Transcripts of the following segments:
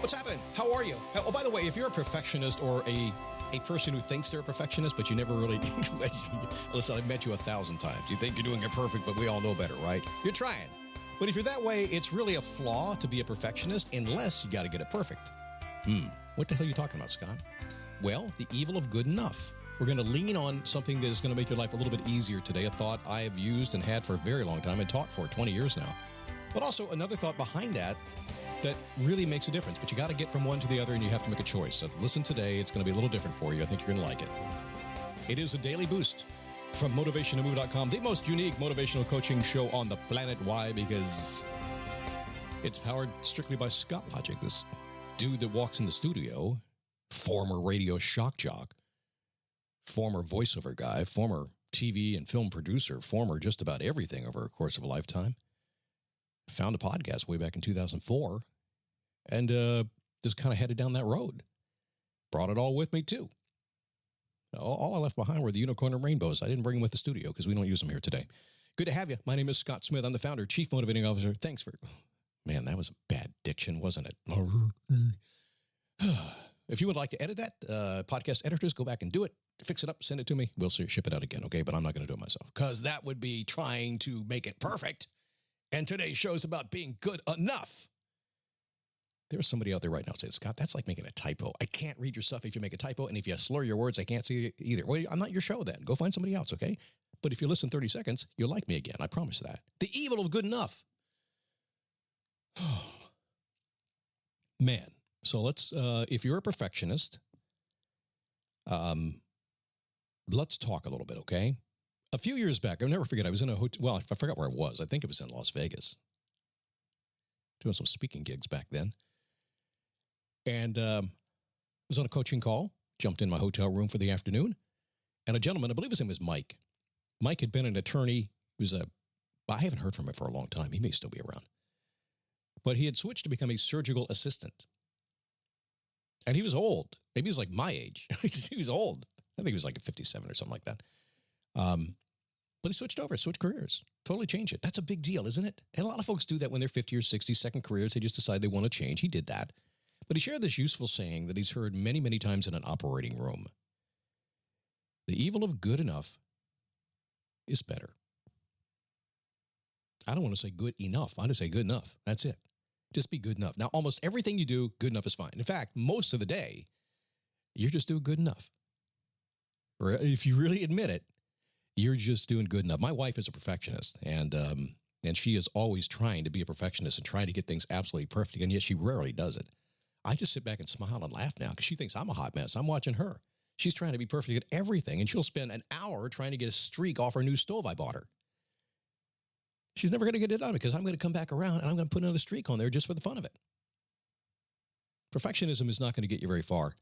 What's happening? How are you? Oh, by the way, if you're a perfectionist or a person who thinks they're a perfectionist, but you never really... Listen, I've met you 1,000 times. You think you're doing it perfect, but we all know better, right? You're trying. But if you're that way, it's really a flaw to be a perfectionist unless you got to get it perfect. What the hell are you talking about, Scott? Well, the evil of good enough. We're going to lean on something that is going to make your life a little bit easier today, a thought I have used and had for a very long time and taught for 20 years now. But also another thought behind that really makes a difference. But you got to get from one to the other and you have to make a choice. So listen today. It's going to be a little different for you. I think you're going to like it. It is a daily boost from motivationtomove.com, the most unique motivational coaching show on the planet. Why? Because it's powered strictly by Scott Logic, this dude that walks in the studio, former radio shock jock, former voiceover guy, former TV and film producer, former just about everything over a course of a lifetime. Found a podcast way back in 2004 and just kind of headed down that road. Brought it all with me, too. All I left behind were the unicorn and rainbows. I didn't bring them with the studio because we don't use them here today. Good to have you. My name is Scott Smith. I'm the founder, Chief Motivating Officer. Thanks for... Man, that was a bad diction, wasn't it? If you would like to edit that, podcast editors, go back and do it. Fix it up, send it to me. We'll ship it out again, okay? But I'm not going to do it myself because that would be trying to make it perfect. And today's show is about being good enough. There's somebody out there right now saying, Scott, that's like making a typo. I can't read your stuff if you make a typo. And if you slur your words, I can't see it either. Well, I'm not your show then. Go find somebody else, okay? But if you listen 30 seconds, you'll like me again. I promise that. The evil of good enough. Man. So let's, if you're a perfectionist, let's talk a little bit, okay? A few years back, I'll never forget, I was in a hotel. Well, I forgot where I was. I think it was in Las Vegas. Doing some speaking gigs back then. And was on a coaching call, jumped in my hotel room for the afternoon. And a gentleman, I believe his name was Mike. Mike had been an attorney. I haven't heard from him for a long time. He may still be around. But he had switched to become a surgical assistant. And he was old. Maybe he was like my age. He was old. I think he was like 57 or something like that. But he switched careers, totally changed it. That's a big deal, isn't it? And a lot of folks do that when they're 50 or 60, second careers. They just decide they want to change. He did that. But he shared this useful saying that he's heard many, many times in an operating room. The evil of good enough is better. I don't want to say good enough. I want to say good enough. That's it. Just be good enough. Now, almost everything you do, good enough is fine. In fact, most of the day, you're just doing good enough. Or if you really admit it, you're just doing good enough. My wife is a perfectionist, and she is always trying to be a perfectionist and trying to get things absolutely perfect, and yet she rarely does it. I just sit back and smile and laugh now because she thinks I'm a hot mess. I'm watching her. She's trying to be perfect at everything, and she'll spend an hour trying to get a streak off her new stove I bought her. She's never going to get it done because I'm going to come back around and I'm going to put another streak on there just for the fun of it. Perfectionism is not going to get you very far.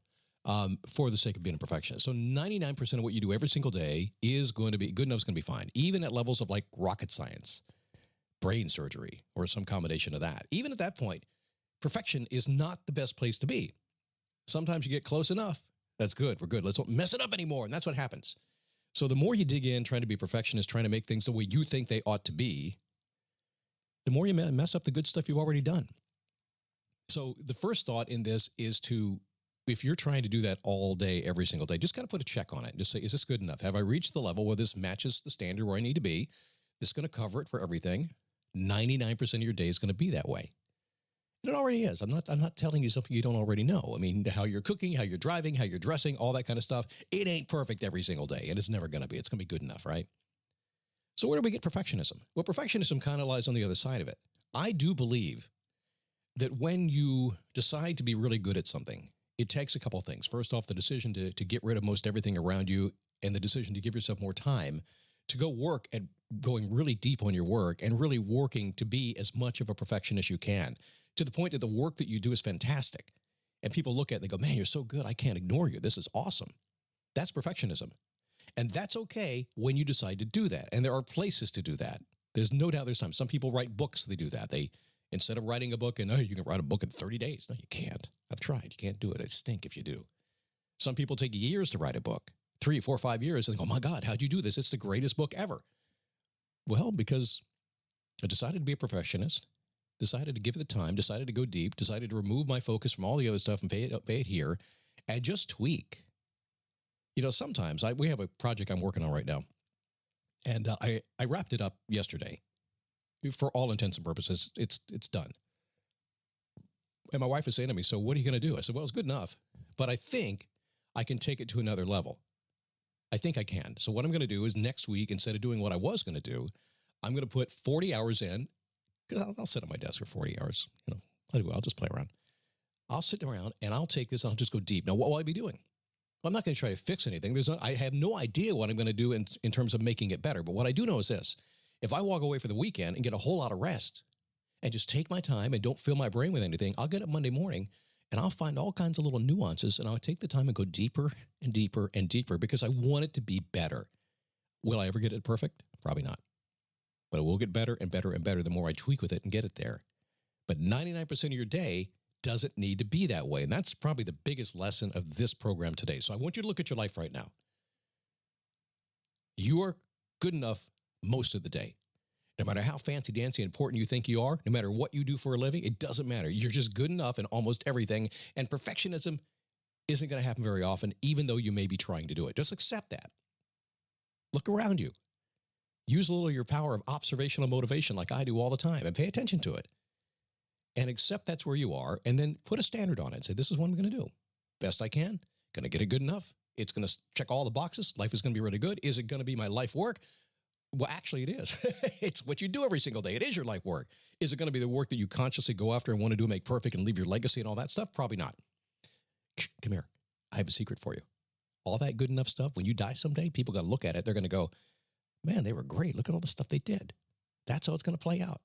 For the sake of being a perfectionist. So 99% of what you do every single day is going to be, good enough is going to be fine. Even at levels of like rocket science, brain surgery, or some combination of that. Even at that point, perfection is not the best place to be. Sometimes you get close enough. That's good. We're good. Let's don't mess it up anymore. And that's what happens. So the more you dig in, trying to be a perfectionist, trying to make things the way you think they ought to be, the more you mess up the good stuff you've already done. So the first thought in this is to, if you're trying to do that all day, every single day, just kind of put a check on it and just say, is this good enough? Have I reached the level where this matches the standard where I need to be? This is going to cover it for everything. 99% of your day is going to be that way. And it already is. I'm not telling you something you don't already know. I mean, how you're cooking, how you're driving, how you're dressing, all that kind of stuff. It ain't perfect every single day, and it's never going to be. It's going to be good enough, right? So where do we get perfectionism? Well, perfectionism kind of lies on the other side of it. I do believe that when you decide to be really good at something, it takes a couple of things. First off, the decision to get rid of most everything around you and the decision to give yourself more time to go work at going really deep on your work and really working to be as much of a perfectionist as you can, to the point that the work that you do is fantastic. And people look at it and they go, man, you're so good. I can't ignore you. This is awesome. That's perfectionism. And that's okay when you decide to do that. And there are places to do that. There's no doubt there's time. Some people write books, they do that. Instead of writing a book and, you can write a book in 30 days. No, you can't. I've tried. You can't do it. I stink if you do. Some people take years to write a book, 3, 4, 5 years. And they go, oh my God, how'd you do this? It's the greatest book ever. Well, because I decided to be a perfectionist. decided to give it the time, decided to go deep, decided to remove my focus from all the other stuff and pay it here, and just tweak. Sometimes we have a project I'm working on right now, and I wrapped it up yesterday. For all intents and purposes, it's done. And my wife was saying to me, so what are you going to do? I said, well, it's good enough, but I think I can take it to another level. I think I can. So what I'm going to do is next week, instead of doing what I was going to do, I'm going to put 40 hours in, because I'll sit at my desk for 40 hours. I'll just play around. I'll sit around and I'll take this and I'll just go deep. Now, what will I be doing? Well, I'm not going to try to fix anything. I have no idea what I'm going to do in terms of making it better. But what I do know is this. If I walk away for the weekend and get a whole lot of rest and just take my time and don't fill my brain with anything, I'll get up Monday morning and I'll find all kinds of little nuances and I'll take the time and go deeper and deeper and deeper because I want it to be better. Will I ever get it perfect? Probably not. But it will get better and better and better the more I tweak with it and get it there. But 99% of your day doesn't need to be that way. And that's probably the biggest lesson of this program today. So I want you to look at your life right now. You are good enough most of the day. No matter how fancy dancy and important you think you are, no matter what you do for a living, it doesn't matter. You're just good enough in almost everything. And perfectionism isn't going to happen very often, even though you may be trying to do it. Just accept that. Look around you. Use a little of your power of observational motivation like I do all the time and pay attention to it. And accept that's where you are, and then put a standard on it and say, this is what I'm going to do. Best I can. Going to get it good enough. It's going to check all the boxes. Life is going to be really good. Is it going to be my life work? Well, actually, it is. It's what you do every single day. It is your life work. Is it going to be the work that you consciously go after and want to do, make perfect, and leave your legacy and all that stuff? Probably not. Come here. I have a secret for you. All that good enough stuff, when you die someday, people got to look at it. They're going to go, man, they were great. Look at all the stuff they did. That's how it's going to play out.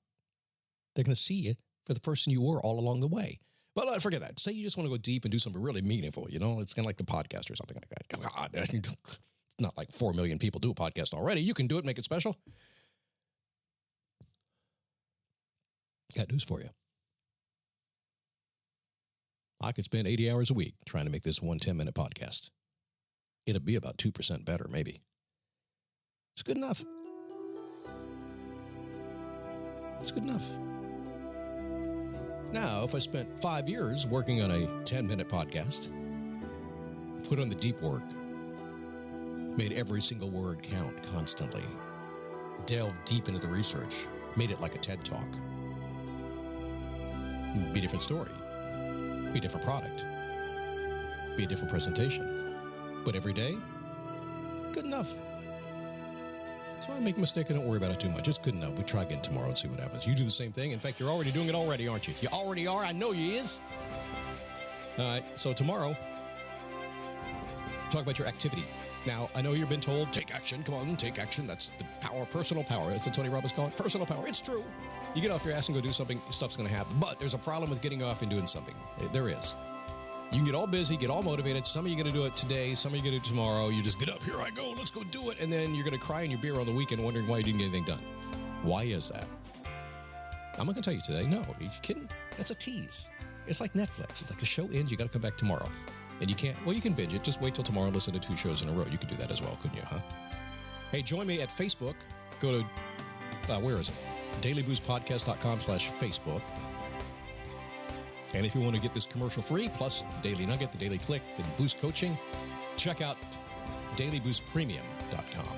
They're going to see you for the person you were all along the way. But forget that. Say you just want to go deep and do something really meaningful. It's kind of like the podcast or something like that. Come on. It's not like 4 million people do a podcast already. You can do it, make it special. Got news for you. I could spend 80 hours a week trying to make this one 10-minute podcast. It'll be about 2% better, maybe. It's good enough. It's good enough. Now, if I spent 5 years working on a 10-minute podcast, put on the deep work, made every single word count constantly, delved deep into the research, made it like a TED Talk, be a different story, be a different product, be a different presentation. But every day, good enough. So I make a mistake, and don't worry about it too much. It's good enough. We try again tomorrow and see what happens. You do the same thing. In fact, you're already doing it already, aren't you? You already are. I know you is. All right. So tomorrow, talk about your activity. Now, I know you've been told, take action. Come on, take action. That's the power, personal power. That's what Tony Robbins calls it. Personal power. It's true. You get off your ass and go do something, stuff's going to happen. But there's a problem with getting off and doing something. There is. You can get all busy, get all motivated. Some of you are going to do it today. Some of you are going to do it tomorrow. You just get up, here I go, let's go do it. And then you're going to cry in your beer on the weekend wondering why you didn't get anything done. Why is that? I'm not going to tell you today. No, are you kidding? That's a tease. It's like Netflix. It's like the show ends, you got to come back tomorrow. And you can't, well, you can binge it. Just wait till tomorrow and listen to 2 shows in a row. You could do that as well, couldn't you, huh? Hey, join me at Facebook. Go to, where is it? dailyboostpodcast.com/Facebook. And if you want to get this commercial free, plus the Daily Nugget, the Daily Click, the Boost Coaching, check out dailyboostpremium.com.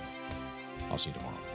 I'll see you tomorrow.